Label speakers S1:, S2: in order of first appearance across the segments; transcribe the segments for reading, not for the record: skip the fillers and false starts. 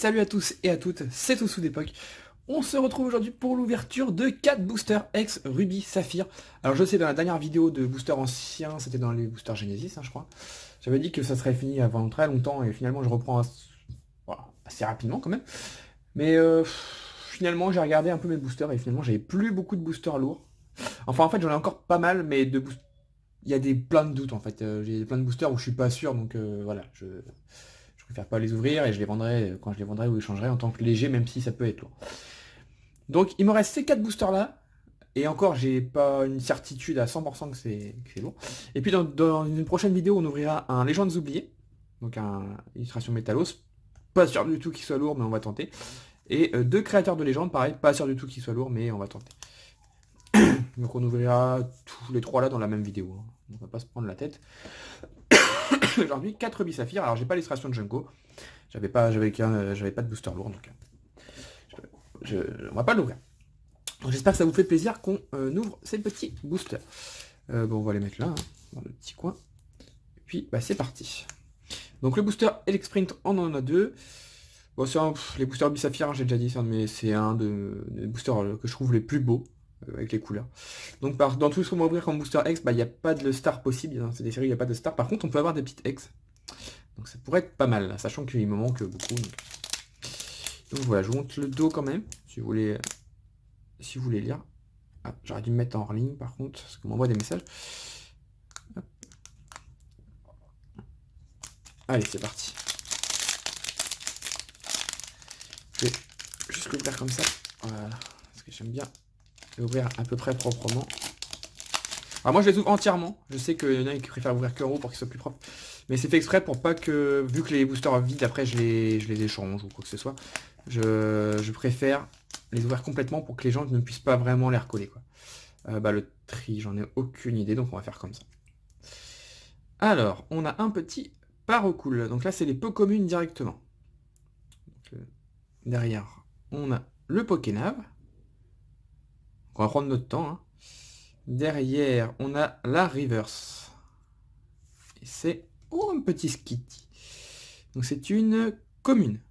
S1: Salut à tous et à toutes, c'est Toussou d'époque. On se retrouve aujourd'hui pour l'ouverture de 4 boosters ex Ruby Saphir. Alors je sais, dans la dernière vidéo de boosters anciens, c'était dans les boosters Genesis, je crois. J'avais dit que ça serait fini avant très longtemps et finalement je reprends voilà, assez rapidement quand même. Mais finalement j'ai regardé un peu mes boosters et finalement j'avais plus beaucoup de boosters lourds. Enfin en fait j'en ai encore pas mal, mais il y a plein de doutes en fait. J'ai plein de boosters où je suis pas sûr, donc voilà, je préfère pas les ouvrir et je les vendrai quand je les vendrai ou échangerai en tant que léger, même si ça peut être lourd. Donc il me reste ces 4 boosters là. Et encore, j'ai pas une certitude à 100% que c'est lourd. Et puis dans une prochaine vidéo, on ouvrira un Légendes oubliées. Donc un illustration Métallos. Pas sûr du tout qu'il soit lourd, mais on va tenter. Et 2 créateurs de légendes, pareil, pas sûr du tout qu'il soit lourd, mais on va tenter. Donc on ouvrira tous les 3 là dans la même vidéo. On va pas se prendre la tête. Aujourd'hui, 4 Ruby Saphir. Alors j'ai pas l'illustration de Junko. J'avais pas de booster lourd, donc on va pas l'ouvrir. J'espère que ça vous fait plaisir qu'on ouvre ces petits boosters. Bon, on va les mettre là, dans le petit coin. Et puis, bah, c'est parti. Donc le booster Elexprint, on en a 2. Bon, les boosters Ruby Saphir, j'ai déjà dit, c'est un des boosters que je trouve les plus beaux, avec les couleurs. Donc dans tout ce qu'on va ouvrir comme booster X, il n'y a pas de star possible. C'est des séries, il n'y a pas de star. Par contre, on peut avoir des petites X. Donc ça pourrait être pas mal, là, sachant qu'il me manque beaucoup. Donc voilà, je vous montre le dos quand même, si vous voulez lire. Ah, j'aurais dû me mettre en ligne par contre, parce qu'on m'envoie des messages. Hop. Allez, c'est parti. Je vais juste l'ouvrir comme ça. Voilà, parce que j'aime bien l'ouvrir à peu près proprement. Alors moi je les ouvre entièrement. Je sais qu'il y en a qui préfèrent ouvrir qu'en haut pour qu'ils soient plus propres. Mais c'est fait exprès pour pas que, vu que les boosters vides, après je les échange ou quoi que ce soit. Je préfère les ouvrir complètement pour que les gens ne puissent pas vraiment les recoller, quoi. Le tri, j'en ai aucune idée, donc on va faire comme ça. Alors, on a un petit Parocool. Donc là, c'est les peu communes directement. Donc, derrière, on a le Pokénav. On va prendre notre temps. Derrière, on a la Reverse. Et c'est un petit Skitty. Donc c'est une commune.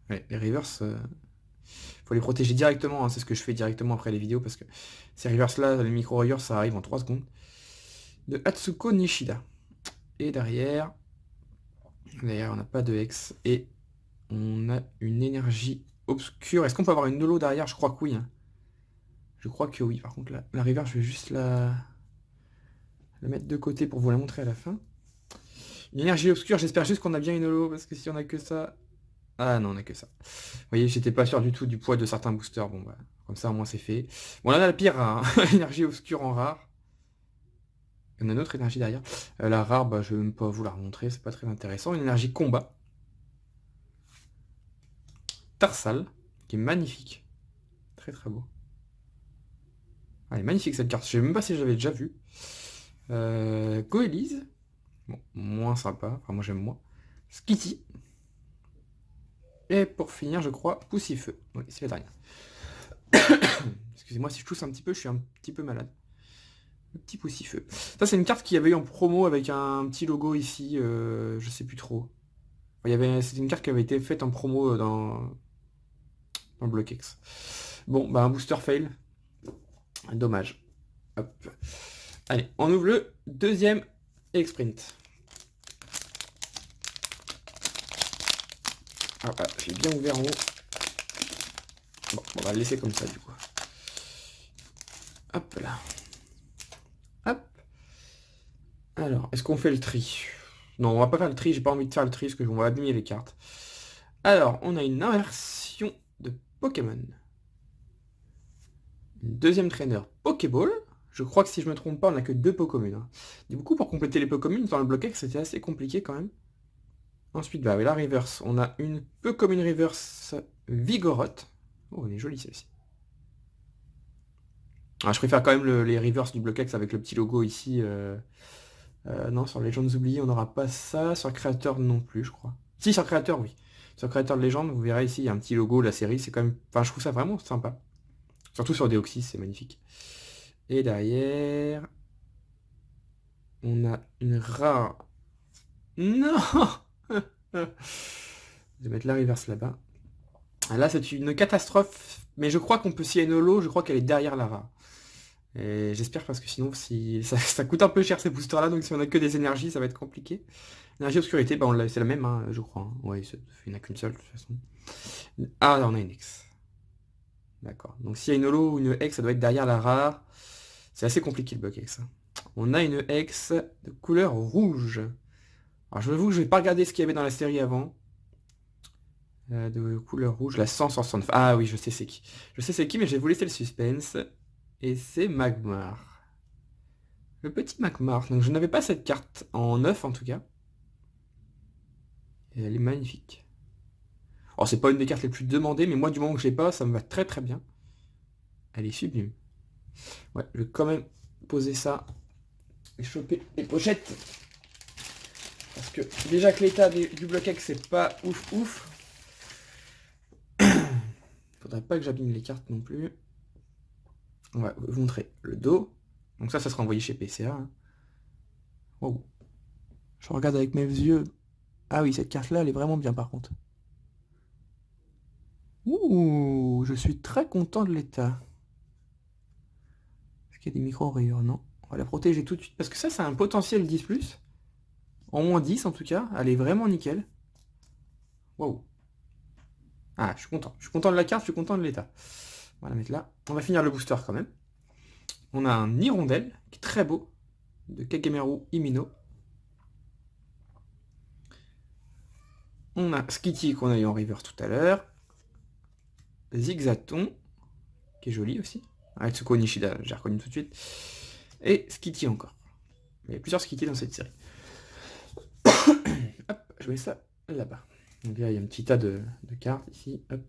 S1: Ouais, les Reverse, faut les protéger directement, c'est ce que je fais directement après les vidéos, parce que ces Reverse là, les micro Reverse, ça arrive en 3 secondes. De Atsuko Nishida. Et derrière, on n'a pas de X. Et on a une énergie obscure. Est-ce qu'on peut avoir une holo derrière? Je crois que oui. Je crois que oui. Par contre, la Reverse, je vais juste la mettre de côté pour vous la montrer à la fin. Une énergie obscure, j'espère juste qu'on a bien une holo, parce que si on a que ça... Ah non, on a que ça. Vous voyez, j'étais pas sûr du tout du poids de certains boosters. Bon, bah, comme ça, au moins, c'est fait. Bon, là, on a la pire rare. Énergie obscure en rare. On a une autre énergie derrière. La rare, je vais même pas vous la remontrer, c'est pas très intéressant. Une énergie combat. Tarsal, qui est magnifique. Très très beau. Elle est magnifique cette carte, je sais même pas si j'avais déjà vu. Goélise. Bon, moins sympa, enfin moi j'aime moins. Skitty. Et pour finir, je crois, Poussifeu. Oui, c'est la dernière. Excusez-moi si je tousse un petit peu, je suis un petit peu malade. Le petit Poussifeu. Ça, c'est une carte qu'il y avait eu en promo avec un petit logo ici, je sais plus trop. C'était une carte qui avait été faite en promo dans le Block X. Bon, un booster fail. Dommage. Hop. Allez, on ouvre le deuxième Elexprint. Ah, je l'ai bien ouvert en haut. Bon, on va le laisser comme ça du coup. Hop là. Hop. Alors, est-ce qu'on fait le tri? Non, on va pas faire le tri, j'ai pas envie de faire le tri parce qu'on va abîmer les cartes. Alors, on a une inversion de Pokémon. Une deuxième trainer Pokéball. Je crois que si je me trompe pas, on n'a que 2 Pokémon. Du coup, pour compléter les Pokémon, dans le bloc X, c'était assez compliqué quand même. Ensuite, la reverse. On a une Pokémon reverse Vigoroth. Oh, elle est jolie celle-ci. Ah, je préfère quand même les reverse du bloc X avec le petit logo ici. Non, sur Légendes oubliées, on n'aura pas ça. Sur Créateur non plus, je crois. Si, sur Créateur, oui. Sur Créateur de Légende, vous verrez ici, il y a un petit logo, la série, c'est quand même... Enfin, je trouve ça vraiment sympa. Surtout sur Deoxys, c'est magnifique. Et derrière, on a une rare... Non. Je vais mettre la reverse là-bas. Là, c'est une catastrophe, mais je crois qu'on peut s'y holo, je crois qu'elle est derrière la rare. Et j'espère parce que sinon, si ça coûte un peu cher ces boosters-là, donc si on a que des énergies, ça va être compliqué. Énergie obscurité, bah c'est la même, hein, je crois. Hein. Ouais, il n'y en a qu'une seule, de toute façon. Ah, là, on a une X. D'accord. Donc s'il y a une holo ou une X, ça doit être derrière la rare. C'est assez compliqué le bloc X. Hein. On a une X de couleur rouge. Alors je vous, je vais pas regarder ce qu'il y avait dans la série avant. De couleur rouge, la 169. Ah oui, je sais c'est qui. Je sais c'est qui, mais je vais vous laisser le suspense. Et c'est Magmar. Le petit Magmar. Donc je n'avais pas cette carte en 9 en tout cas. Et elle est magnifique. Alors c'est pas une des cartes les plus demandées, mais moi du moment que je l'ai pas, ça me va très très bien. Elle est sublime. Ouais, je vais quand même poser ça et choper les pochettes. Parce que déjà que l'état du bloc X c'est pas ouf ouf. Faudrait pas que j'abîme les cartes non plus. On va vous montrer le dos. Donc ça sera envoyé chez PCA. Hein. Wow. Je regarde avec mes yeux. Ah oui, cette carte-là, elle est vraiment bien par contre. Ouh, je suis très content de l'état. Est-ce qu'il y a des micro-rayures? Non. On va la protéger tout de suite. Parce que ça, c'est un potentiel 10+. En moins 10 en tout cas. Elle est vraiment nickel. Wow. Ah, je suis content. Je suis content de la carte, je suis content de l'état. On va la mettre là. On va finir le booster quand même. On a un hirondelle qui est très beau. De Kakemeru Imino. On a Skitty qu'on a eu en river tout à l'heure. Zigzaton, qui est joli aussi. Atsuko Nishida, j'ai reconnu tout de suite. Et Skitty encore. Il y a plusieurs Skitty dans cette série. Hop, je mets ça là-bas. Donc là, il y a un petit tas de cartes ici. Hop.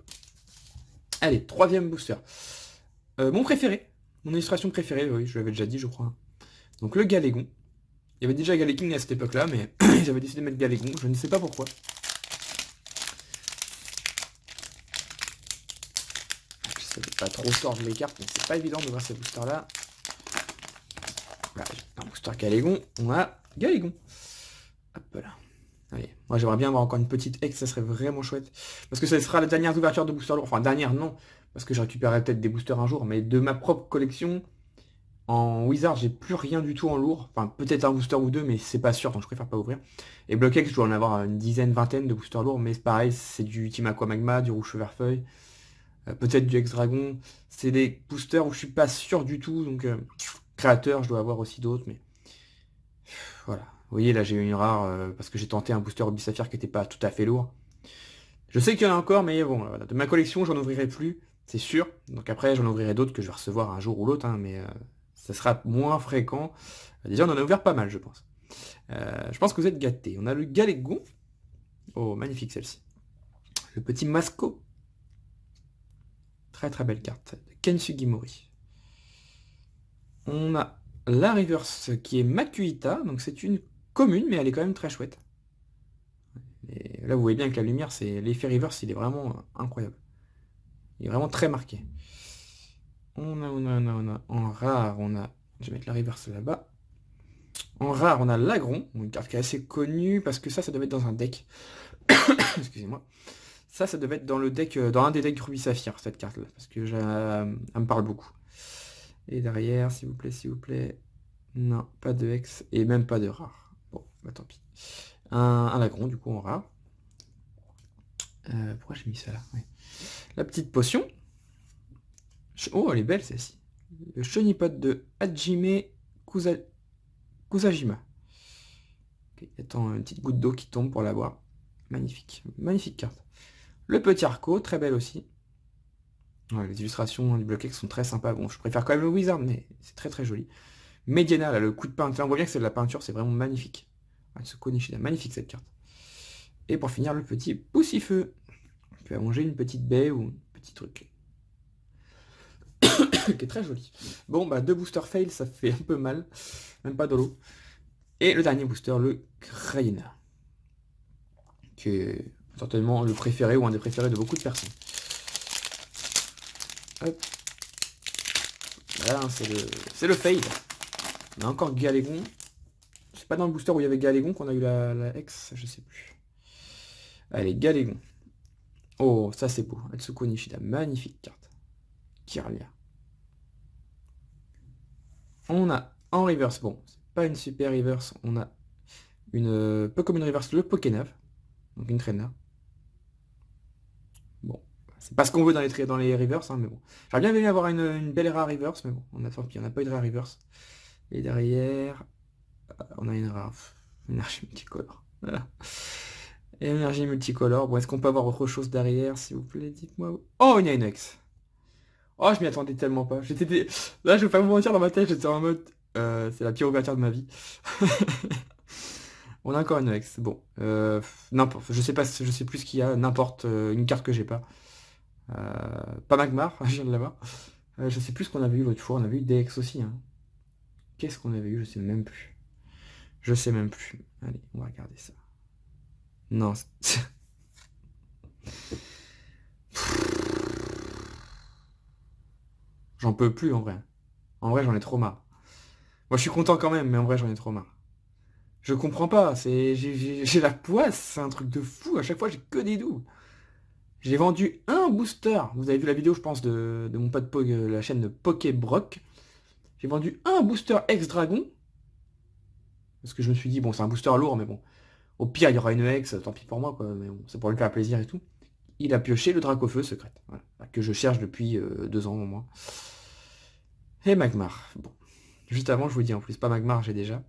S1: Allez, troisième booster. Mon préféré, mon illustration préférée, oui, je l'avais déjà dit, je crois. Donc le Galégon. Il y avait déjà Galéking à cette époque-là, mais j'avais décidé de mettre Galégon, je ne sais pas pourquoi. Je sais pas trop tordre les cartes, mais c'est pas évident de voir ces boosters-là. Voilà, un booster Galégon, on a Galégon. Hop là. Allez, moi j'aimerais bien avoir encore une petite X, ça serait vraiment chouette. Parce que ça sera la dernière ouverture de booster lourd. Enfin, dernière non, parce que je récupérerai peut-être des boosters un jour, mais de ma propre collection, en Wizard, j'ai plus rien du tout en lourd. Enfin, peut-être un booster ou deux, mais c'est pas sûr, donc je préfère pas ouvrir. Et Block X, je dois en avoir une dizaine, vingtaine de boosters lourds, mais c'est pareil, c'est du Team Aqua Magma, du Rouge Cheverfeuille, peut-être du X-Dragon. C'est des boosters où je suis pas sûr du tout, donc créateur, je dois avoir aussi d'autres, mais voilà. Vous voyez, là j'ai eu une rare parce que j'ai tenté un booster Ruby Saphir qui n'était pas tout à fait lourd. Je sais qu'il y en a encore, mais bon, voilà. De ma collection, j'en ouvrirai plus, c'est sûr. Donc après, j'en ouvrirai d'autres que je vais recevoir un jour ou l'autre, hein, mais ça sera moins fréquent. Déjà, on en a ouvert pas mal, je pense. Je pense que vous êtes gâtés. On a le Galégon. Oh, magnifique celle-ci. Le petit Masco. Très très belle carte. De Ken Sugimori. On a la reverse qui est Makuita, donc c'est une commune, mais elle est quand même très chouette. Et là, vous voyez bien que la lumière, c'est l'effet reverse, il est vraiment incroyable. Il est vraiment très marqué. On a. En rare, on a. Je vais mettre la reverse là-bas. En rare, on a l'Agron, une carte qui est assez connue, parce que ça devait être dans un deck. Excusez-moi. Ça devait être dans le deck, dans un des decks Ruby Saphir, cette carte-là, parce que elle me parle beaucoup. Et derrière, s'il vous plaît, s'il vous plaît. Non, pas de X et même pas de rare. Bon, bah tant pis. Un Lagron, du coup, en rare. Pourquoi j'ai mis ça là? Oui. La petite potion. Oh, elle est belle celle-ci. Le Shonipot de Hajime Kusajima. Okay, attends, une petite goutte d'eau qui tombe pour l'avoir. Magnifique. Magnifique carte. Le petit Arco, très belle aussi. Ouais, les illustrations du bloc X sont très sympas. Bon, je préfère quand même le Wizard, mais c'est très très joli. Mediana, là, le coup de peinture. On voit bien que c'est de la peinture, c'est vraiment magnifique. Atsuko Nishida, magnifique cette carte. Et pour finir, le petit Poussifeu. On peut manger une petite baie ou un petit truc. Qui est très joli. Bon, bah, 2 boosters fail, ça fait un peu mal. Même pas de l'eau. Et le dernier booster, le Krayena. Qui est certainement le préféré ou un des préférés de beaucoup de personnes. Hop. Voilà, c'est le fail. On a encore Galégon. C'est pas dans le booster où il y avait Galégon qu'on a eu la X, je sais plus. Allez, Galégon. Oh, ça c'est beau. Atsuko Nishida, magnifique carte. Kirlia. On a en reverse, bon, c'est pas une super reverse, on a une peu comme une reverse, le Pokénev, donc une traîneur. Bon, c'est pas ce qu'on veut dans les reverse, hein, mais bon. J'aurais bien aimé avoir une belle rare reverse, mais bon, tant pis, on n'a pas eu de rare reverse. Et derrière, on a une rare énergie multicolore. Voilà. Énergie multicolore. Bon, est-ce qu'on peut avoir autre chose derrière, s'il vous plaît? Dites-moi. Oh, il y a une ex. Oh, je m'y attendais tellement pas. Là, je vais pas vous mentir, dans ma tête, j'étais en mode... c'est la pire ouverture de ma vie. On a encore une ex. Bon. N'importe. Je sais pas, je sais plus ce qu'il y a. N'importe. Une carte que j'ai pas. Pas Magmar, je viens de l'avoir. Je sais plus ce qu'on avait eu l'autre fois. On avait eu des ex aussi. Hein. Qu'est-ce qu'on avait eu? Je sais même plus. Je sais même plus. Allez, on va regarder ça. Non. J'en peux plus en vrai. En vrai, j'en ai trop marre. Moi, je suis content quand même, mais en vrai, j'en ai trop marre. Je comprends pas. J'ai la poisse. C'est un truc de fou. À chaque fois, j'ai que des doubles. J'ai vendu un booster. Vous avez vu la vidéo, je pense, de mon pote la chaîne de Pokébrock. J'ai vendu un booster ex-dragon. Parce que je me suis dit, bon, c'est un booster lourd, mais bon. Au pire, il y aura une ex, tant pis pour moi, quoi. Mais bon, c'est pour lui faire plaisir et tout. Il a pioché le Dracofeu secrète. Voilà. Que je cherche depuis 2 ans au moins. Et Magmar. Bon. Juste avant, je vous dis en plus, pas Magmar, j'ai déjà.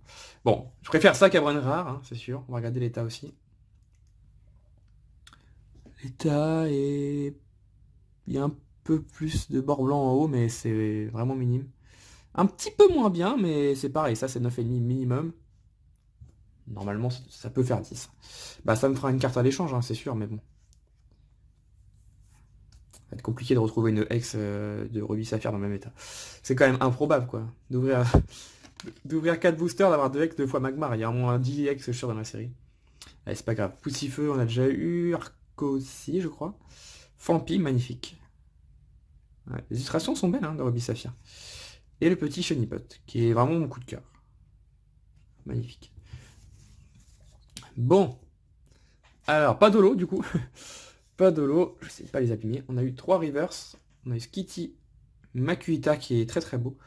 S1: Bon, je préfère ça qu'avoir une rare, hein, c'est sûr. On va regarder l'état aussi. L'état est... Il y a un peu plus de bord blanc en haut, mais c'est vraiment minime. Un petit peu moins bien, mais c'est pareil, ça c'est 9,5 minimum. Normalement, ça peut faire 10. Bah ça me fera une carte à l'échange, hein, c'est sûr, mais bon. Ça va être compliqué de retrouver une ex de Ruby Saphir dans le même état. C'est quand même improbable, quoi. D'ouvrir 4 boosters, d'avoir 2 ex, 2 fois Magmar. Il y a au moins 10 ex, je suis sûr, dans la série. Allez, c'est pas grave. Poussifeu, on a déjà eu. Arco aussi, je crois. Fampi, magnifique. Ouais, les illustrations sont belles, hein, de Ruby Saphir. Et le petit Chonipot, qui est vraiment mon coup de cœur. Magnifique. Bon. Alors, pas d'holo, du coup. Pas d'holo, je sais pas les abîmer. On a eu 3 reverse. On a eu Skitty, Makuita, qui est très très beau.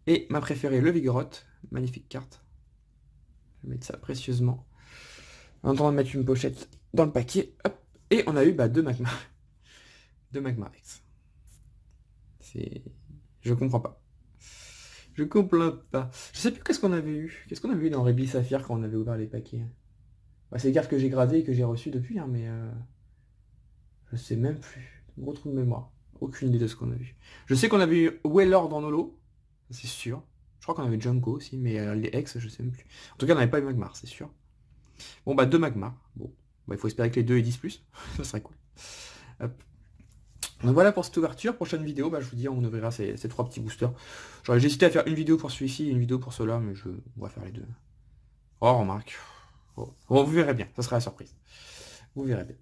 S1: Et ma préférée, le Vigoroth. Magnifique carte. Je vais mettre ça précieusement. En attendant de mettre une pochette dans le paquet. Hop. Et on a eu 2 Magmar. 2 Magmar X. Je comprends pas. Je comprends pas. Je sais plus qu'est-ce qu'on avait eu. Qu'est-ce qu'on avait eu dans Ruby Saphir quand on avait ouvert les paquets. Bah, c'est les cartes que j'ai gradées et que j'ai reçues depuis, hein, mais je sais même plus. Gros trou de mémoire. Aucune idée de ce qu'on a vu. Je sais qu'on avait eu Wailord en holo, c'est sûr. Je crois qu'on avait Junko aussi, mais les ex, je sais même plus. En tout cas, on n'avait pas eu Magmar, c'est sûr. Bon, 2 Magmar. Bon, il faut espérer que les 2 aient 10 plus. Ça serait cool. Hop. Donc voilà pour cette ouverture. Prochaine vidéo, je vous dis, on ouvrira ces 3 petits boosters. J'ai hésité à faire une vidéo pour celui-ci et une vidéo pour ceux-là, mais on va faire les deux. Oh, remarque. Oh, vous verrez bien, ça sera la surprise. Vous verrez bien.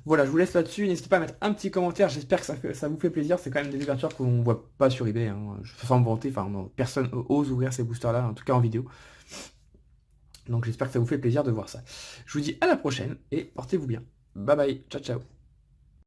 S1: Voilà, je vous laisse là-dessus. N'hésitez pas à mettre un petit commentaire. J'espère que ça vous fait plaisir. C'est quand même des ouvertures qu'on ne voit pas sur eBay. Hein. Sans me vanter, personne ose ouvrir ces boosters-là, en tout cas en vidéo. Donc j'espère que ça vous fait plaisir de voir ça. Je vous dis à la prochaine et portez-vous bien. Bye bye, ciao ciao.